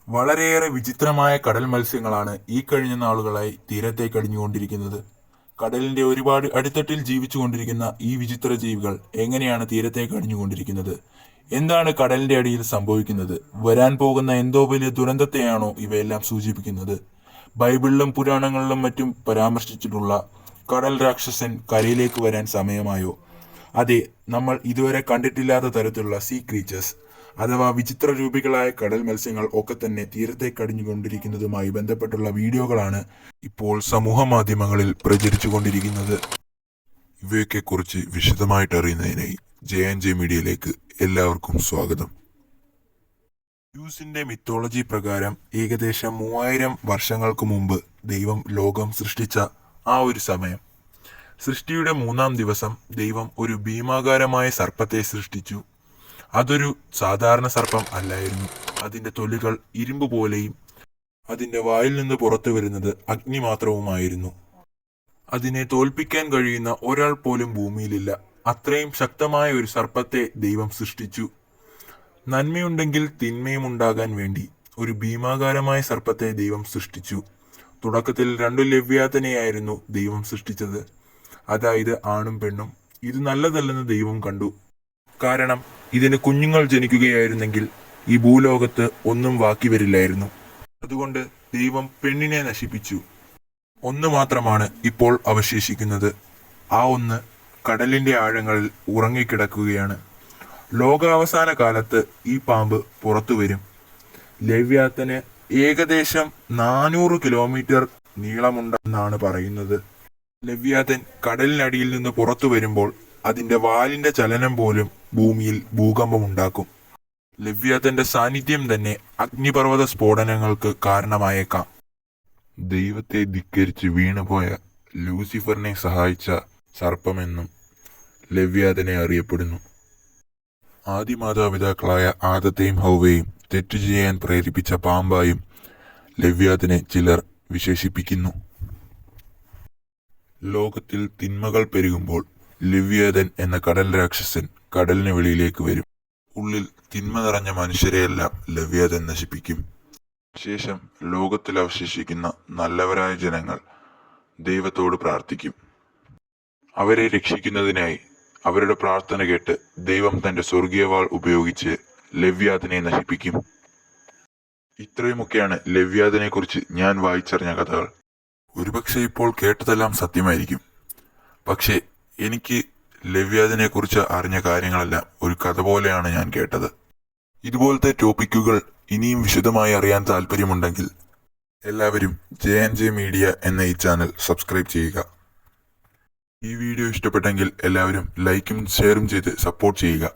വളരെയേറെ വിചിത്രമായ കടൽ മത്സ്യങ്ങളാണ് ഈ കഴിഞ്ഞ നാളുകളായി തീരത്തേക്ക് അടിഞ്ഞുകൊണ്ടിരിക്കുന്നത്. കടലിന്റെ ഒരുപാട് അടിത്തട്ടിൽ ജീവിച്ചുകൊണ്ടിരിക്കുന്ന ഈ വിചിത്ര ജീവികൾ എങ്ങനെയാണ് തീരത്തേക്ക് അടിഞ്ഞുകൊണ്ടിരിക്കുന്നത്? എന്താണ് കടലിന്റെ അടിയിൽ സംഭവിക്കുന്നത്? വരാൻ പോകുന്ന എന്തോ വലിയ ദുരന്തത്തെയാണോ ഇവയെല്ലാം സൂചിപ്പിക്കുന്നത്? ബൈബിളിലും പുരാണങ്ങളിലും മറ്റും പരാമർശിച്ചിട്ടുള്ള കടൽ രാക്ഷസൻ കരയിലേക്ക് വരാൻ സമയമായോ? അതെ, നമ്മൾ ഇതുവരെ കണ്ടിട്ടില്ലാത്ത തരത്തിലുള്ള സീ ക്രീച്ചേഴ്സ് അഥവാ വിചിത്ര രൂപികളായ കടൽ മത്സ്യങ്ങൾ ഒക്കെ തന്നെ തീരത്തേക്ക് അടിഞ്ഞുകൊണ്ടിരിക്കുന്നതുമായി ബന്ധപ്പെട്ടുള്ള വീഡിയോകളാണ് ഇപ്പോൾ സമൂഹ മാധ്യമങ്ങളിൽ പ്രചരിച്ചു കൊണ്ടിരിക്കുന്നത്. ഇവയൊക്കെ കുറിച്ച് വിശദമായിട്ട് അറിയുന്നതിനായി JNJ മീഡിയയിലേക്ക് എല്ലാവർക്കും സ്വാഗതം. യൂസിന്റെ മിത്തോളജി പ്രകാരം ഏകദേശം 3000 വർഷങ്ങൾക്ക് മുമ്പ് ദൈവം ലോകം സൃഷ്ടിച്ച ആ ഒരു സമയം, സൃഷ്ടിയുടെ 3-ാം ദിവസം ദൈവം ഒരു ഭീമാകാരമായ സർപ്പത്തെ സൃഷ്ടിച്ചു. അതൊരു സാധാരണ സർപ്പം അല്ലായിരുന്നു. അതിന്റെ തൊലികൾ ഇരുമ്പ് പോലെയും അതിന്റെ വായിൽ നിന്ന് പുറത്തു വരുന്നത് അഗ്നി മാത്രവുമായിരുന്നു. അതിനെ തോൽപ്പിക്കാൻ കഴിയുന്ന ഒരാൾ പോലും ഭൂമിയിലില്ല. അത്രയും ശക്തമായ ഒരു സർപ്പത്തെ ദൈവം സൃഷ്ടിച്ചു. നന്മയുണ്ടെങ്കിൽ തിന്മയും ഉണ്ടാകാൻ വേണ്ടി ഒരു ഭീമാകാരമായ സർപ്പത്തെ ദൈവം സൃഷ്ടിച്ചു. തുടക്കത്തിൽ 2 ലെവ്യാഥനെയായിരുന്നു ദൈവം സൃഷ്ടിച്ചത്, അതായത് ആണും പെണ്ണും. ഇത് നല്ലതല്ലെന്ന് ദൈവം കണ്ടു. കാരണം ഇതിന് കുഞ്ഞുങ്ങൾ ജനിക്കുകയായിരുന്നെങ്കിൽ ഈ ഭൂലോകത്ത് ഒന്നും ബാക്കി വരില്ലായിരുന്നു. അതുകൊണ്ട് ദൈവം പെണ്ണിനെ നശിപ്പിച്ചു. ഒന്ന് മാത്രമാണ് ഇപ്പോൾ അവശേഷിക്കുന്നത്. ആ ഒന്ന് കടലിന്റെ ആഴങ്ങളിൽ ഉറങ്ങിക്കിടക്കുകയാണ്. ലോകാവസാന കാലത്ത് ഈ പാമ്പ് പുറത്തു വരും. ലെവ്യാഥന് ഏകദേശം 400 കിലോമീറ്റർ നീളമുണ്ടെന്നാണ് പറയുന്നത്. ലെവ്യാഥൻ കടലിനടിയിൽ നിന്ന് പുറത്തു വരുമ്പോൾ അതിന്റെ വാലിന്റെ ചലനം പോലും ഭൂമിയിൽ ഭൂകമ്പമുണ്ടാക്കും. ലെവ്യാഥന്റെ സാന്നിധ്യം തന്നെ അഗ്നിപർവ്വത സ്ഫോടനങ്ങൾക്ക് കാരണമായേക്കാം. ദൈവത്തെ ധിക്കരിച്ച് വീണുപോയ ലൂസിഫറിനെ സഹായിച്ച സർപ്പമെന്നും ലെവ്യാഥനെ അറിയപ്പെടുന്നു. ആദിമാതാപിതാക്കളായ ആദത്തെയും ഹൗവയെയും തെറ്റു ചെയ്യാൻ പ്രേരിപ്പിച്ച പാമ്പായും ലെവ്യാഥനെ ചിലർ വിശേഷിപ്പിക്കുന്നു. ലോകത്തിൽ തിന്മകൾ പെരുകുമ്പോൾ ലെവ്യാഥൻ എന്ന കടൽ രാക്ഷസൻ കടലിന് വെളിയിലേക്ക് വരും. ഉള്ളിൽ തിന്മ നിറഞ്ഞ മനുഷ്യരെയെല്ലാം ലെവ്യാഥൻ നശിപ്പിക്കും. ശേഷം ലോകത്തിൽ അവശേഷിക്കുന്ന നല്ലവരായ ജനങ്ങൾ ദൈവത്തോട് പ്രാർത്ഥിക്കും. അവരെ രക്ഷിക്കുന്നതിനായി അവരുടെ പ്രാർത്ഥന കേട്ട് ദൈവം തന്റെ സ്വർഗീയവാൾ ഉപയോഗിച്ച് ലെവ്യാഥനെ നശിപ്പിക്കും. ഇത്രയുമൊക്കെയാണ് ലെവ്യാഥനെ കുറിച്ച് ഞാൻ വായിച്ചറിഞ്ഞ കഥകൾ. ഒരുപക്ഷെ ഇപ്പോൾ കേട്ടതെല്ലാം സത്യമായിരിക്കും. പക്ഷേ എനിക്ക് ലെവ്യാഥനെ കുറിച്ച് അറിഞ്ഞ കാര്യങ്ങളെല്ലാം ഒരു കഥ പോലെയാണ് ഞാൻ കേട്ടത്. ഇതുപോലത്തെ ടോപ്പിക്കുകൾ ഇനിയും വിശദമായി അറിയാൻ താല്പര്യമുണ്ടെങ്കിൽ എല്ലാവരും JNJ മീഡിയ എന്ന ഈ ചാനൽ സബ്സ്ക്രൈബ് ചെയ്യുക. ഈ വീഡിയോ ഇഷ്ടപ്പെട്ടെങ്കിൽ എല്ലാവരും ലൈക്കും ഷെയറും ചെയ്ത് സപ്പോർട്ട് ചെയ്യുക.